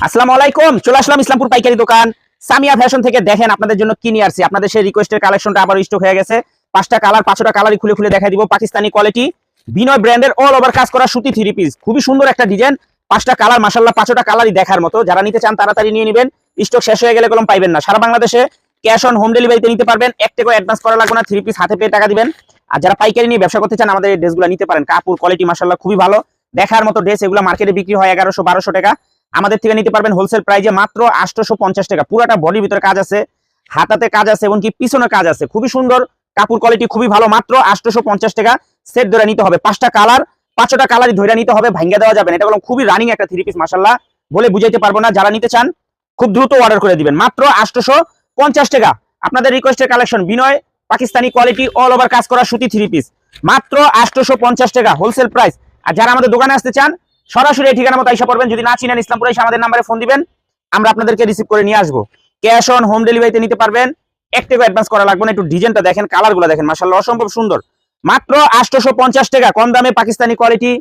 আসসালামু আলাইকুম। চলে আসলাম ইসলামপুর পাইকারি দোকান সামিয়া ফ্যাশন থেকে। দেখেন আপনাদের জন্য কি নিয়ে আসছি। আপনাদের সেই রিকোয়েস্টের কালেকশনটা আবার স্টক হয়ে গেছে। পাঁচটা কালার, পাঁচটা কালারই খুলে খুলে দেখাই দিব। পাকিস্তানি কোয়ালিটি বিনয় ব্র্যান্ডের অল ওভার কাজ করা সুতি থ্রি পিস, খুবই সুন্দর একটা ডিজাইন। পাঁচটা কালার, মাশাআল্লাহ পাঁচটা কালারই দেখার মতো। যারা নিতে চান তাড়াতাড়ি নিয়ে নেবেন, স্টক শেষ হয়ে গেলে কলম পাইবেন না। সারা বাংলাদেশে ক্যাশ অন হোম ডেলিভারিতে নিতে পারবেন। এক টাকা অ্যাডভান্স করা লাগবে না, থ্রি পিস হাতে পেয়ে টাকা দিবেন। আর যারা পাইকারি নিয়ে ব্যবসা করতে চান আমাদের এই ড্রেসগুলো নিতে পারেন। কাপড় কোয়ালিটি মাশাআল্লাহ খুবই ভালো, দেখার মতো ড্রেস। এগুলো মার্কেটে বিক্রি হয় 1100-1200 টাকা, আমাদের থেকে নিতে পারবেন হোলসেল প্রাইজে মাত্র 850 টাকা। পুরাটা বডির ভিতরে কাজ আছে, হাতাতে কাজ আছে এবং কি পিছনে কাজ আছে। খুবই সুন্দর, কাপড় কোয়ালিটি খুবই ভালো। মাত্র 850 টাকা। সেট ধরে নিতে হবে, পাঁচটা কালার, পাঁচটা কালারই ধরে নিতে হবে, ভাঙ্গা দেওয়া যাবে না। এটা বললাম খুবই রানিং একটা থ্রি পিস, মাশাআল্লাহ বলে বুঝাইতে পারবো না। যারা নিতে চান খুব দ্রুত অর্ডার করে দিবেন, মাত্র 850 টাকা। আপনাদের রিকোয়েস্টের কালেকশন বিনয় পাকিস্তানি কোয়ালিটি অল ওভার কাজ করা সুতি থ্রি পিস, মাত্র 850 টাকা হোলসেল প্রাইস। আর যারা আমাদের দোকানে আসতে চান সরাসরি এই ঠিকানা মতো আইসা পড়বেন। যদি না চিনেন ইসলামপুরে এসে আমাদের নাম্বারে ফোন দিবেন, আমরা আপনাদেরকে রিসিভ করে নিয়ে আসবো। ক্যাশ অন হোম ডেলিভারিতে নিতে পারবেন, এক টাকা অ্যাডভান্স করা লাগবে না। একটু ডিজাইনটা দেখেন, কালারগুলো দেখেন, মাশাআল্লাহ অসম্ভব সুন্দর। মাত্র 850 টাকা, কম দামে পাকিস্তানি কোয়ালিটি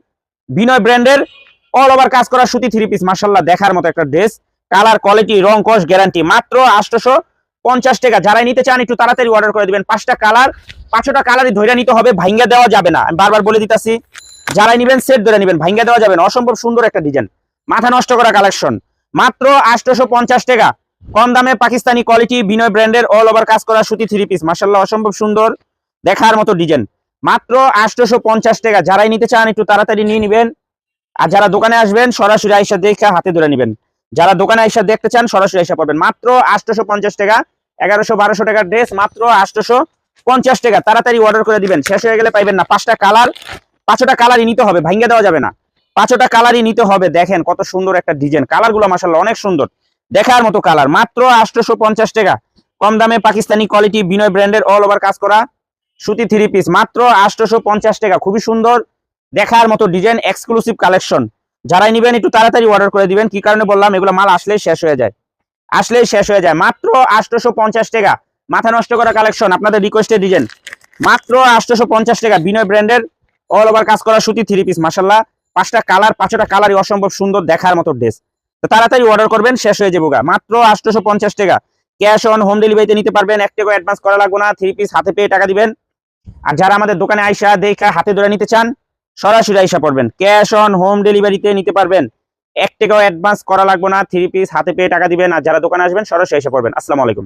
বিনয় ব্র্যান্ডের অল ওভার কাজ করা সুতি থ্রি পিস, মাশাআল্লাহ দেখার মতো একটা ড্রেস। কালার কোয়ালিটি রং কস গ্যারান্টি, মাত্র 850 টাকা। যারাই নিতে চান একটু তাড়াতাড়ি অর্ডার করে দিবেন। পাঁচটা কালার, পাঁচটা কালারই ধরে নিতে হবে, ভাঙ্গা দেওয়া যাবে না। আমি বারবার বলে দিতেছি, যারাই নিবেন সেট ধরে নিবেন, ভাঙ্গা দেওয়া যাবে না। অসম্ভব সুন্দর একটা ডিজাইন, মাথা নষ্ট করা কালেকশন। মাত্র 850 টাকা, কম দামে পাকিস্তানি কোয়ালিটি বিনয় ব্র্যান্ডের অল ওভার কাজ করা সুতি থ্রি পিস, মাশাআল্লাহ অসম্ভব সুন্দর, দেখার মতো ডিজাইন। মাত্র 850 টাকা। যারাই নিতে চান একটু তাড়াতাড়ি নিয়ে নিবেন। আর যারা দোকানে আসবেন সরাসরি আইসা দেখে হাতে ধরে নিবেন। যারা দোকানে আইসা দেখতে চান সরাসরি আইসা পড়বেন। মাত্র 850 টাকা, 1100-1200 টাকার ড্রেস, মাত্র 850 টাকা। তাড়াতাড়ি অর্ডার করে দিবেন, শেষ হয়ে গেলে পাইবেন না। পাঁচটা কালার, পাঁচটা কালারই নিতে হবে, ভাঙ্গা দেওয়া যাবে না। পাঁচটা কালারই নিতে হবে। দেখেন কত সুন্দর একটা ডিজাইন, কালারগুলো মাশাআল্লাহ অনেক সুন্দর, দেখার মতো কালার। মাত্র 850 টাকা, কম দামে পাকিস্তানি কোয়ালিটি বিনয় ব্র্যান্ডের অল ওভার কাজ করা সুতি থ্রি পিস, মাত্র 850 টাকা। খুবই সুন্দর, দেখার মতো ডিজাইন, এক্সক্লুসিভ কালেকশন। যারাই নিবেন একটু তাড়াতাড়ি অর্ডার করে দিবেন। কি কারণে বললাম, এগুলো মাল আসলেই শেষ হয়ে যায়, আসলেই শেষ হয়ে যায়। মাত্র 850 টাকা, মাথা নষ্ট করা কালেকশন। আপনাদের রিকোয়েস্টের ডিজাইন, মাত্র 850 টাকা। বিনয় ব্র্যান্ডের অল ওভার কাজ করা সুতি থ্রি পিস, মাশাআল্লাহ পাঁচটা কালার, পাঁচটা কালারই অসম্ভব সুন্দর, দেখার মতো ড্রেস। তো তাড়াতাড়ি অর্ডার করবেন, শেষ হয়ে যাবো। মাত্র 850 টাকা। ক্যাশ অন হোম ডেলিভারিতে নিতে পারবেন, এক টাকা অ্যাডভান্স করা লাগবে না, থ্রি পিস হাতে পেয়ে টাকা দিবেন। আর যারা আমাদের দোকানে আইসা দেখা হাতে ধরে নিতে চান সরাসরি আইসা পড়বেন, ক্যাশ অন হোম ডেলিভারিতে নিতে পারবেন, এক টাকাও অ্যাডভান্স করা লাগবে না, থ্রি পিস হাতে পেয়ে টাকা দিবেন। আর যারা দোকানে আসবেন সরাসরি আইসা পড়বেন। আসসালামু আলাইকুম।